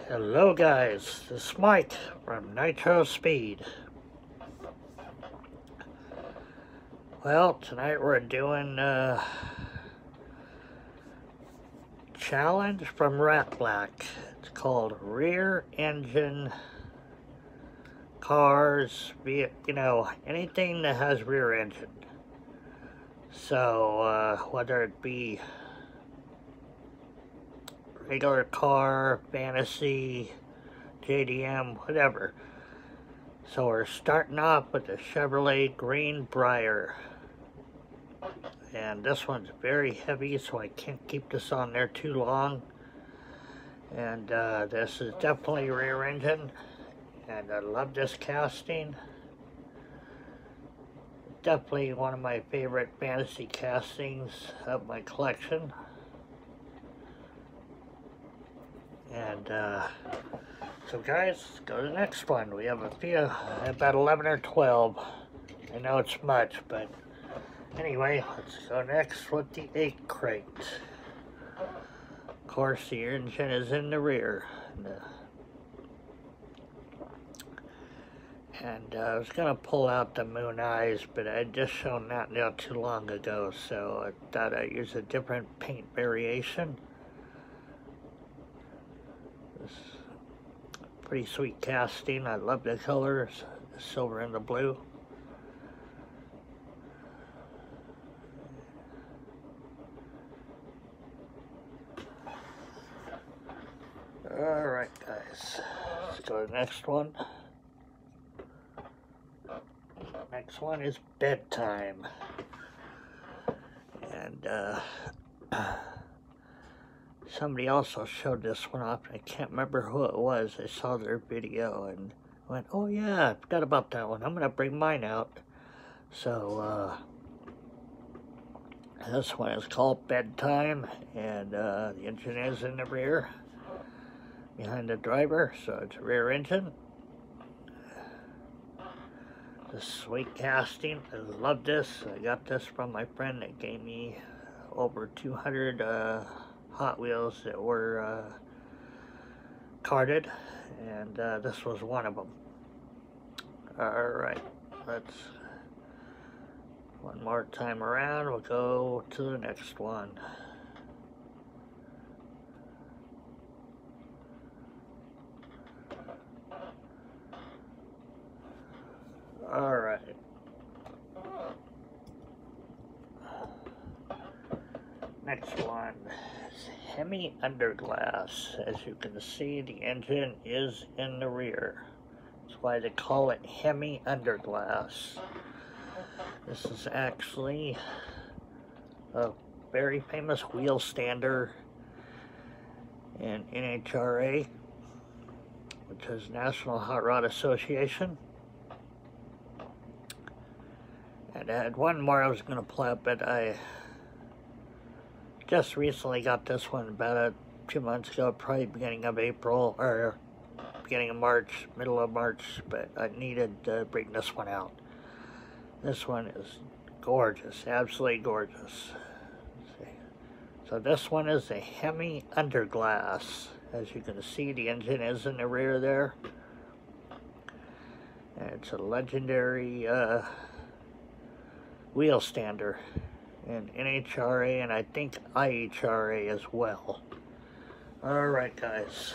Hello guys, this is Mike from Nitro Speed. Well, tonight we're doing a challenge from Ratblacks. It's called Rear Engine Cars, anything that has rear engine. So, whether it be regular car, fantasy, JDM, whatever. So we're starting off with the Chevrolet Green Briar. And this one's very heavy, so I can't keep this on there too long. And this is definitely rear engine. And I love this casting. Definitely one of my favorite fantasy castings of my collection. And so guys, let's go to the next one. We have a few, about 11 or 12. I know it's much, but anyway, let's go next with the 8 crate. Of course, the engine is in the rear. And I was going to pull out the moon eyes, but I had just shown that not too long ago, so I thought I'd use a different paint variation. This pretty sweet casting. I love the colors, the silver and the blue. Alright guys, let's go to the next one. Next one is Bedtime. And somebody also showed this one off, and I can't remember who it was. I saw their video and went, oh yeah, I forgot about that one. I'm going to bring mine out. So, this one is called Bedtime, and the engine is in the rear, behind the driver, so it's a rear engine. The sweet casting, I love this. I got this from my friend that gave me over 200 Hot Wheels that were carded, and this was one of them. Alright, let's one more time around, we'll go to the next one. Alright. Next one is Hemi Underglass. As you can see, the engine is in the rear. That's why they call it Hemi Underglass. This is actually a very famous wheel stander in NHRA, which is National Hot Rod Association. And I had one more I was going to pull up, but I just recently got this one about 2 months ago, probably beginning of April, or beginning of March, middle of March, but I needed to bring this one out. This one is gorgeous, absolutely gorgeous. So this one is a Hemi Underglass. As you can see, the engine is in the rear there. And it's a legendary wheel stander in NHRA, and I think IHRA as well. Alright guys,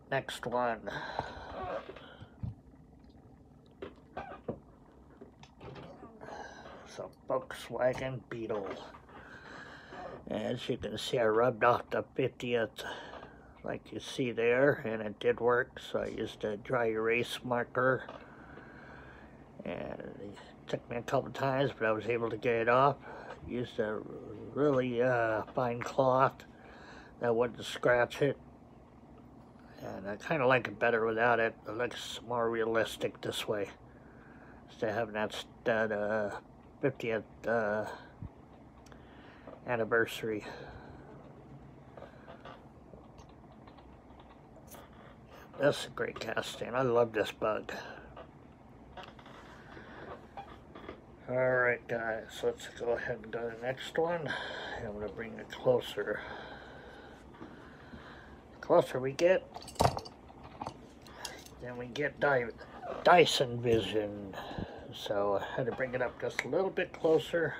next one. So Volkswagen Beetle. As you can see, I rubbed off the 50th like you see there, and it did work, so I used a dry erase marker. And it took me a couple times, but I was able to get it off. Used a really fine cloth that wouldn't scratch it. And I kind of like it better without it. It looks more realistic this way, instead of having that 50th anniversary. That's a great casting. I love this bug. Alright guys, let's go ahead and go to the next one. I'm going to bring it closer. The closer we get, then we get Dyson vision. So I had to bring it up just a little bit closer.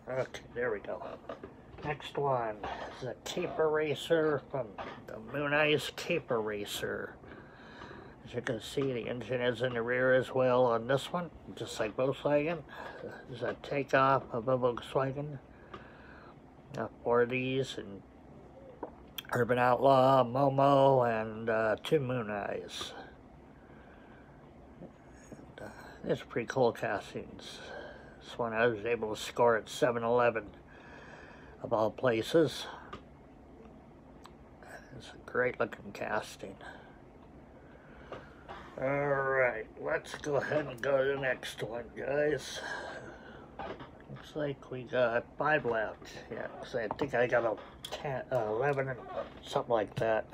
Okay, there we go. Next one is a caper racer from the Moon Eyes Caper Racer. As you can see, the engine is in the rear as well on this one, just like Volkswagen. This is a takeoff of a Volkswagen. Four of these, and Urban Outlaw, Momo, and 2 Moon Eyes. And, it's pretty cool castings. This one I was able to score at 7-Eleven, of all places. It's a great looking casting. Alright, let's go ahead and go to the next one, guys. Looks like we got 5 left. Yeah, because I think I got a 10, 11 and something like that.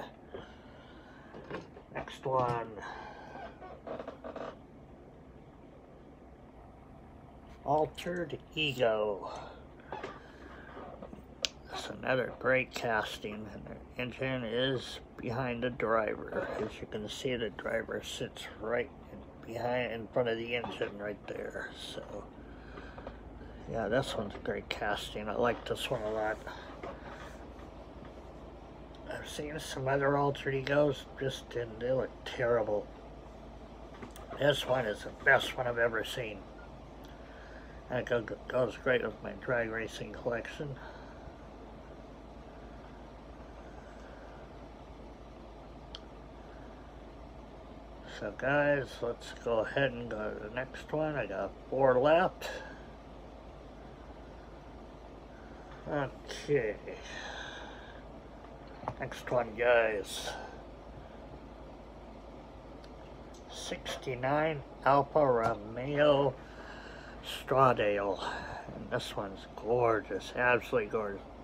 Next one. Altered Ego. That's another great casting, and the engine is behind the driver. As you can see, the driver sits right in front of the engine right there. So yeah, this one's a great casting. I like this one a lot. I've seen some other Altered Egos, just didn't. They look terrible. This one is the best one I've ever seen. And it goes great with my drag racing collection. So guys, let's go ahead and go to the next one. I got 4 left. Okay. Next one, guys. 69 Alfa Romeo Stradale. And this one's gorgeous, absolutely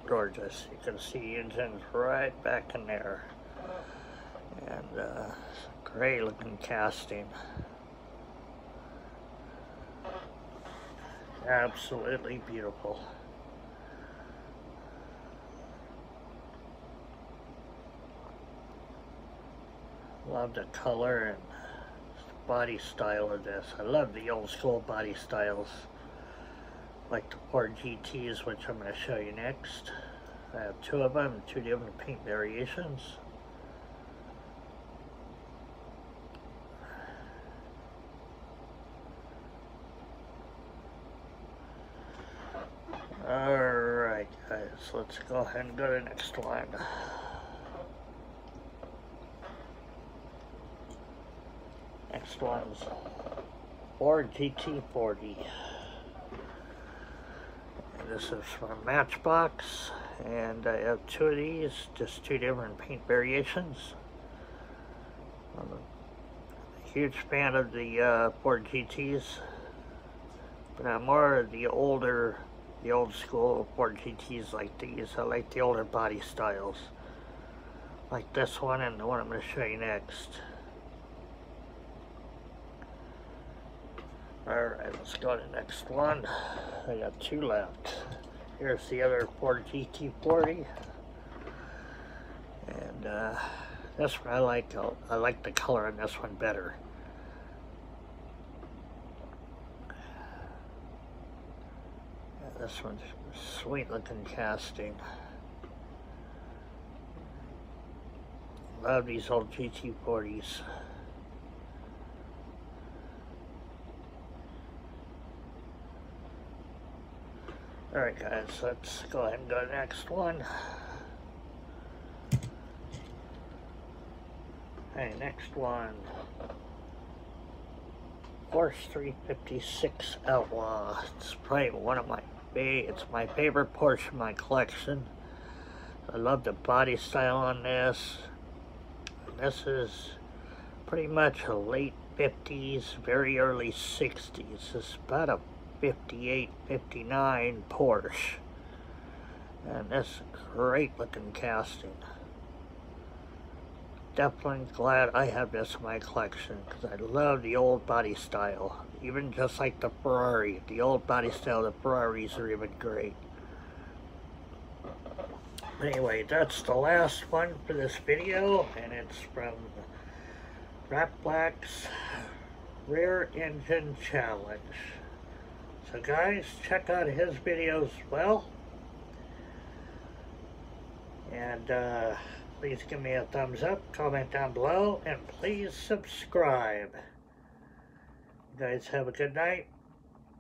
gorgeous. You can see the engine's right back in there. And great looking casting. Absolutely beautiful. Love the color and the body style of this. I love the old school body styles, like the Ford GTs, which I'm going to show you next. I have 2 of them, 2 different paint variations. Alright guys, let's go ahead and go to the next one. Next one's Ford GT40. And this is from Matchbox, and I have 2 of these, just 2 different paint variations. I'm a huge fan of the Ford GTs, but I'm more of the old school Ford GTs like these. I like the older body styles, like this one and the one I'm going to show you next. Alright, let's go to the next one. I got 2 left. Here's the other Ford GT40. And this one I like the color on this one better. Yeah, this one's sweet looking casting. Love these old GT40s. Alright guys, let's go ahead and go to the next one. Hey, next one. Porsche 356 Outlaw. It's probably one of it's my favorite Porsche in my collection. I love the body style on this. This is pretty much a late 50s, very early 60s. It's about a 58, 59 Porsche. And this great looking casting. Definitely glad I have this in my collection, because I love the old body style. Even just like the Ferrari, the old body style of the Ferraris are even great. Anyway, that's the last one for this video, and it's from Ratblacks Rear Engine Challenge. So guys, check out his videos as well. And please give me a thumbs up, comment down below, and please subscribe. You guys have a good night.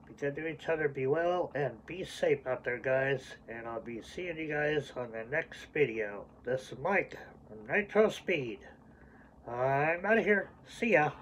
Be good to each other, be well, and be safe out there, guys. And I'll be seeing you guys on the next video. This is Mike from Nitro Speed. I'm out of here. See ya.